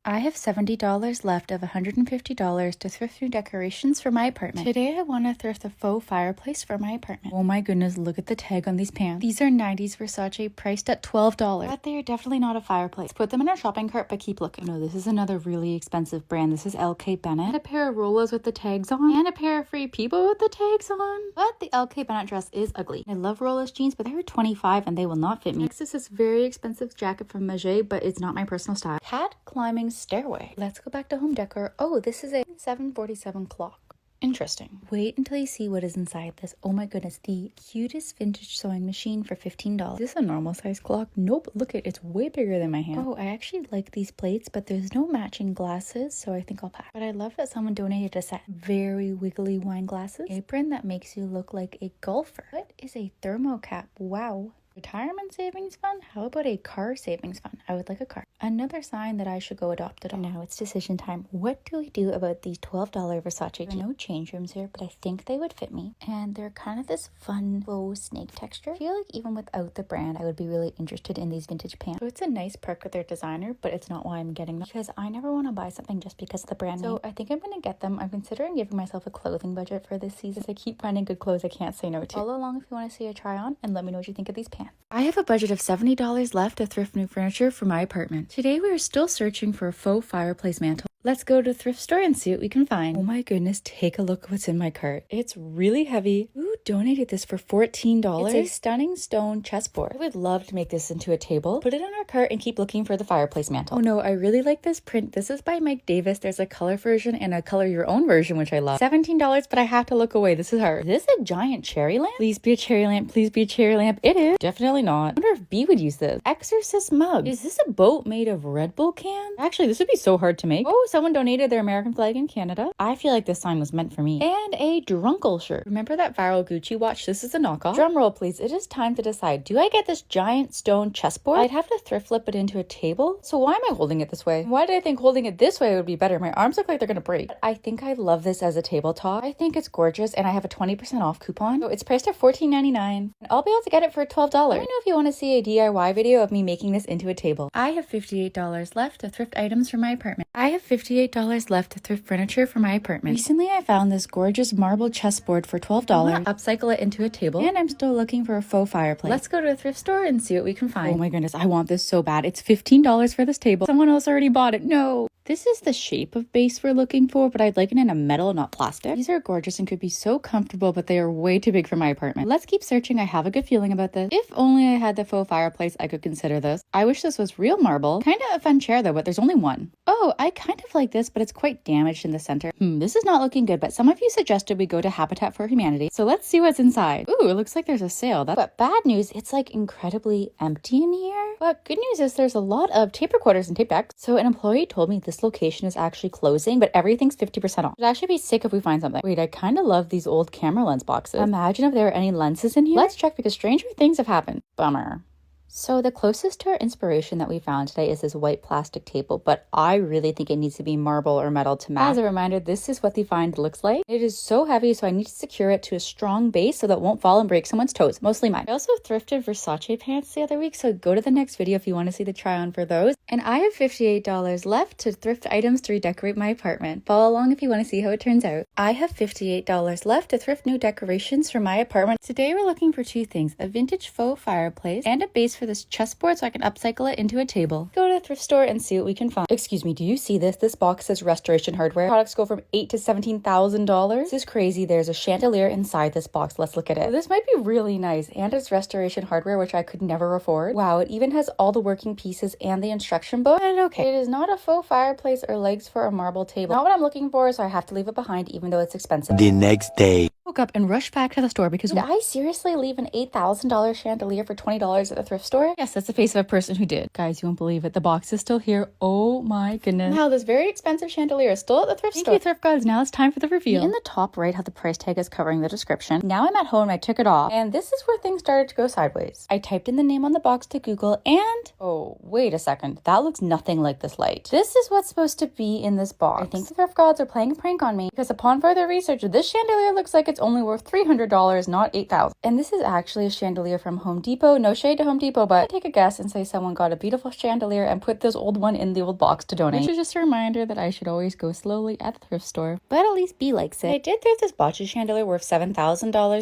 I have $70 left of $150 to thrift new decorations for my apartment. Today I want to thrift a faux fireplace for my apartment. Oh my goodness, look at the tag on these pants. These are 90s Versace priced at $12. But they are definitely not a fireplace. Put them in our shopping cart, but keep looking. No, this is another really expensive brand. This is LK Bennett. And a pair of Rolos with the tags on. And a pair of Free People with the tags on. But the LK Bennett dress is ugly. I love Rolos jeans, but they were $25 and they will not fit me. Next is this very expensive jacket from Maget, but it's not my personal style. Cat climbing stairway. Let's go back to home decor. Oh, this is a 747 clock. Interesting. Wait until you see what is inside this. Oh my goodness, the cutest vintage sewing machine for $15. Is this a normal size clock? Nope, look at it, it's way bigger than my hand. Oh, I actually like these plates, but there's no matching glasses, so I think I'll pass. But I love that someone donated a set. Very wiggly wine glasses. Apron that makes you look like a golfer. What is a thermo cap? Wow. Retirement savings fund? How about a car savings fund? I would like a car. Another sign that I should go adopt it all. Now it's decision time. What do we do about these $12 Versace? There are no change rooms here, but I think they would fit me. And they're kind of this fun faux snake texture. I feel like even without the brand, I would be really interested in these vintage pants. So it's a nice perk with their designer, but it's not why I'm getting them. Because I never want to buy something just because of the brand name. So I think I'm going to get them. I'm considering giving myself a clothing budget for this season. I keep finding good clothes I can't say no to. Follow along if you want to see a try on and let me know what you think of these pants. I have a budget of $70 left to thrift new furniture for my apartment. Today we are still searching for a faux fireplace mantle. Let's go to a thrift store and see what we can find. Oh my goodness, take a look what's in my cart. It's really heavy. Who donated this for $14? It's a stunning stone chessboard. I would love to make this into a table. Put it in our cart and keep looking for the fireplace mantle. Oh no, I really like this print. This is by Mike Davis. There's a color version and a color your own version, which I love. $17, but I have to look away. This is hard. Is this a giant cherry lamp? Please be a cherry lamp. Please be a cherry lamp. It is. Definitely not. I wonder if B would use this. Exorcist mug. Is this a boat made of Red Bull cans? Actually, this would be so hard to make. Oh, someone donated their American flag in Canada. I feel like this sign was meant for me. And a drunkle shirt. Remember that viral Gucci watch? This is a knockoff. Drum roll, please. It is time to decide. Do I get this giant stone chessboard? I'd have to thrift flip it into a table. So why am I holding it this way? Why did I think holding it this way would be better? My arms look like they're gonna break. But I think I love this as a tabletop. I think it's gorgeous and I have a 20% off coupon. So it's priced at $14.99. And I'll be able to get it for $12. Let me know if you want to see a DIY video of me making this into a table. I have $58 left to thrift items for my apartment. I have $58 left to thrift furniture for my apartment. Recently, I found this gorgeous marble chessboard for $12. I'm gonna upcycle it into a table, and I'm still looking for a faux fireplace. Let's go to a thrift store and see what we can find. Oh my goodness, I want this so bad. It's $15 for this table. Someone else already bought it. No. This is the shape of base we're looking for, but I'd like it in a metal, not plastic. These are gorgeous and could be so comfortable, but they are way too big for my apartment. Let's keep searching. I have a good feeling about this. If only I had the faux fireplace, I could consider this. I wish this was real marble. Kind of a fun chair though, but there's only one. Oh, I kind of like this, but it's quite damaged in the center. This is not looking good, but some of you suggested we go to Habitat for Humanity. So let's see what's inside. Ooh, it looks like there's a sale. But bad news, it's like incredibly empty in here. But good news is there's a lot of tape recorders and tape decks. So an employee told me this location is actually closing, but everything's 50% off. It'd actually be sick if we find something. Wait, I kind of love these old camera lens boxes. Imagine if there are any lenses in here. Let's check because stranger things have happened. Bummer. So the closest to our inspiration that we found today is this white plastic table, but I really think it needs to be marble or metal to match. As a reminder, this is what the find looks like. It is so heavy, so I need to secure it to a strong base so that it won't fall and break someone's toes, mostly mine. I also thrifted Versace pants the other week, so go to the next video if you want to see the try on for those. And I have $58 left to thrift items to redecorate my apartment. Follow along if you want to see how it turns out. I have $58 left to thrift new decorations for my apartment. Today we're looking for two things, a vintage faux fireplace and a base for this chessboard so I can upcycle it into a table. Go to the thrift store and see what we can find. Excuse me, do you see this? This box says restoration hardware. Products go from $8,000 to $17,000. This is crazy. There's a chandelier inside this box. Let's look at it. This might be really nice, and it's restoration hardware, which I could never afford. Wow, it even has all the working pieces and the instruction book. But okay, it is not a faux fireplace or legs for a marble table. Not what I'm looking for, so I have to leave it behind even though it's expensive. The next day. Woke up and rushed back to the store because did I seriously leave an $8,000 chandelier for $20 at the thrift store? Yes, that's the face of a person who did. Guys, you won't believe it. The box is still here. Oh my goodness. Wow, this very expensive chandelier is still at the thrift store. Thank you, thrift gods. Now it's time for the reveal. In the top right, how the price tag is covering the description. Now I'm at home. I took it off, and this is where things started to go sideways. I typed in the name on the box to Google, and oh, wait a second. That looks nothing like this light. This is what's supposed to be in this box. I think the thrift gods are playing a prank on me because upon further research, this chandelier looks like it's it's only worth $300, not $8,000. And this is actually a chandelier from Home Depot. No shade to Home Depot, but take a guess and say someone got a beautiful chandelier and put this old one in the old box to donate. Which is just a reminder that I should always go slowly at the thrift store, but at least B likes it. I did thrift this bocce chandelier worth $7,000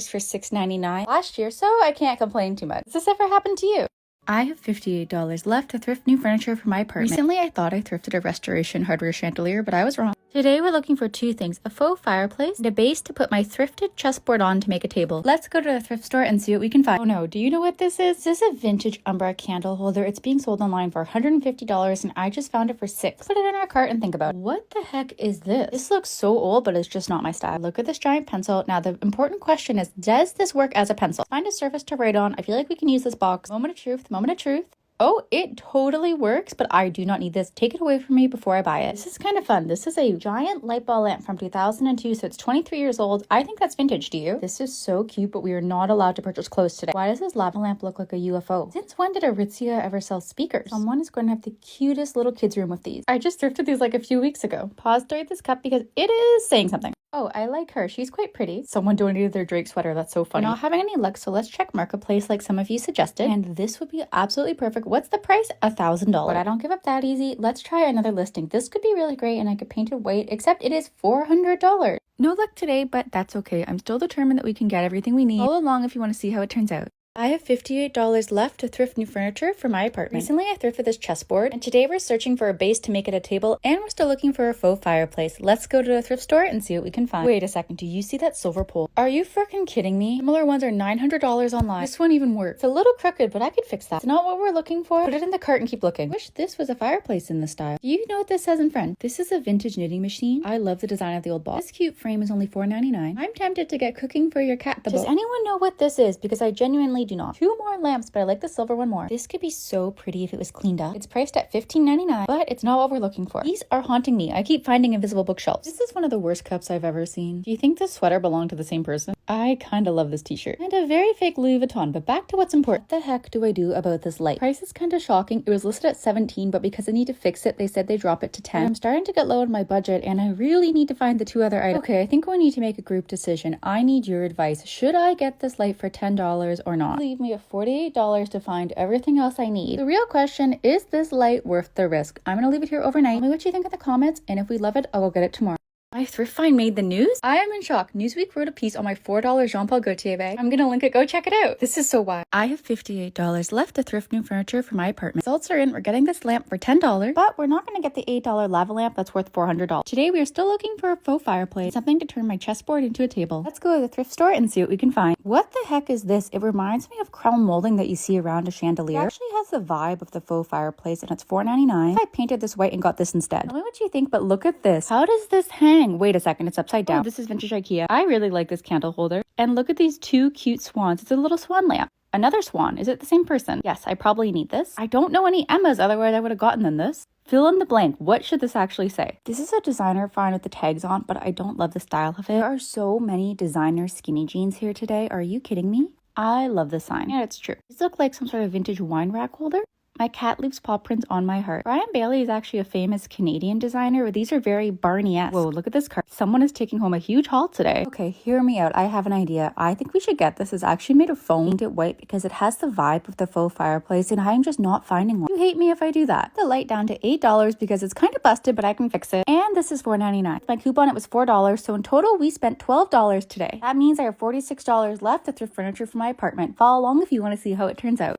for $6.99 last year, so I can't complain too much. Has this ever happened to you? I have $58 left to thrift new furniture for my apartment. Recently, I thought I thrifted a restoration hardware chandelier, but I was wrong. Today, we're looking for two things: a faux fireplace and a base to put my thrifted chessboard on to make a table. Let's go to the thrift store and see what we can find. Oh no, do you know what this is? This is a vintage Umbra candle holder. It's being sold online for $150 and I just found it for $6. Put it in our cart and think about it. What the heck is this? This looks so old, but it's just not my style. Look at this giant pencil. Now, the important question is, does this work as a pencil? Find a surface to write on. I feel like we can use this box. Moment of truth, moment of truth. Oh, it totally works, but I do not need this. Take it away from me before I buy it. This is kind of fun. This is a giant light bulb lamp from 2002, so it's 23 years old. I think that's vintage, do you? This is so cute, but we are not allowed to purchase clothes today. Why does this lava lamp look like a UFO? Since when did Aritzia ever sell speakers? Someone is going to have the cutest little kids room with these. I just thrifted these like a few weeks ago. Pause to read this cup because it is saying something. Oh, I like her. She's quite pretty. Someone donated their Drake sweater. That's so funny. We're not having any luck, so let's check Marketplace like some of you suggested. And this would be absolutely perfect. What's the price? $1,000. But I don't give up that easy. Let's try another listing. This could be really great and I could paint it white, except it is $400. No luck today, but that's okay. I'm still determined that we can get everything we need. Follow along if you want to see how it turns out. I have $58 left to thrift new furniture for my apartment. Recently, I thrifted this chessboard, and today we're searching for a base to make it a table, and we're still looking for a faux fireplace. Let's go to the thrift store and see what we can find. Wait a second, do you see that silver pole? Are you freaking kidding me? Similar ones are $900 online. This one even works. It's a little crooked, but I could fix that. It's not what we're looking for. Put it in the cart and keep looking. Wish this was a fireplace in this style. Do you know what this says in front? This is a vintage knitting machine. I love the design of the old box. This cute frame is only $4.99. I'm tempted to get cooking for your cat. Does anyone know what this is? Because I genuinely do not. Two more lamps, but I like the silver one more. This could be so pretty if it was cleaned up. It's priced at $15.99, but it's not what we're looking for. These are haunting me. I keep finding invisible bookshelves. This is one of the worst cups I've ever seen. Do you think this sweater belonged to the same person? I kind of love this t-shirt. And a very fake Louis Vuitton, but back to what's important. What the heck do I do about this light? Price is kind of shocking. It was listed at $17, but because I need to fix it, they said they drop it to $10. I'm starting to get low on my budget, and I really need to find the two other items. Okay, I think we need to make a group decision. I need your advice. Should I get this light for $10 or not? Leave me at $48 to find everything else I need. The real question is this light worth the risk? I'm gonna leave it here overnight. Tell me what you think in the comments, and if we love it, I will get it tomorrow. My thrift find made the news? I am in shock. Newsweek wrote a piece on my $4 Jean-Paul Gaultier bag. I'm gonna link it. Go check it out. This is so wild. I have $58 left to thrift new furniture for my apartment. Results are in. We're getting this lamp for $10, but we're not gonna get the $8 lava lamp that's worth $400. Today, we are still looking for a faux fireplace, something to turn my chessboard into a table. Let's go to the thrift store and see what we can find. What the heck is this? It reminds me of crown molding that you see around a chandelier. It actually has the vibe of the faux fireplace, and it's $4.99. I painted this white and got this instead. Tell me what you think, but look at this. How does this hang? Wait a second. It's upside down. Oh, this is vintage IKEA. I really like this candle holder. And look at these two cute swans. It's a little swan lamp. Another swan. Is it the same person? Yes, I probably need this. I don't know any Emmas, otherwise I would have gotten them this. Fill in the blank. What should this actually say? This is a designer find with the tags on, but I don't love the style of it. There are so many designer skinny jeans here today. Are you kidding me? I love the sign. Yeah, it's true. These look like some sort of vintage wine rack holder. My cat leaves paw prints on my heart. Brian Bailey is actually a famous Canadian designer, but these are very Barney-esque. Whoa, look at this card. Someone is taking home a huge haul today. Okay, hear me out. I have an idea. I think we should get this. It's actually made of foam. Paint it white because it has the vibe of the faux fireplace, and I'm just not finding one. You hate me if I do that. The light down to $8 because it's kind of busted, but I can fix it. And this is $4.99. My coupon, it was $4, so in total, we spent $12 today. That means I have $46 left to thrift furniture for my apartment. Follow along if you want to see how it turns out.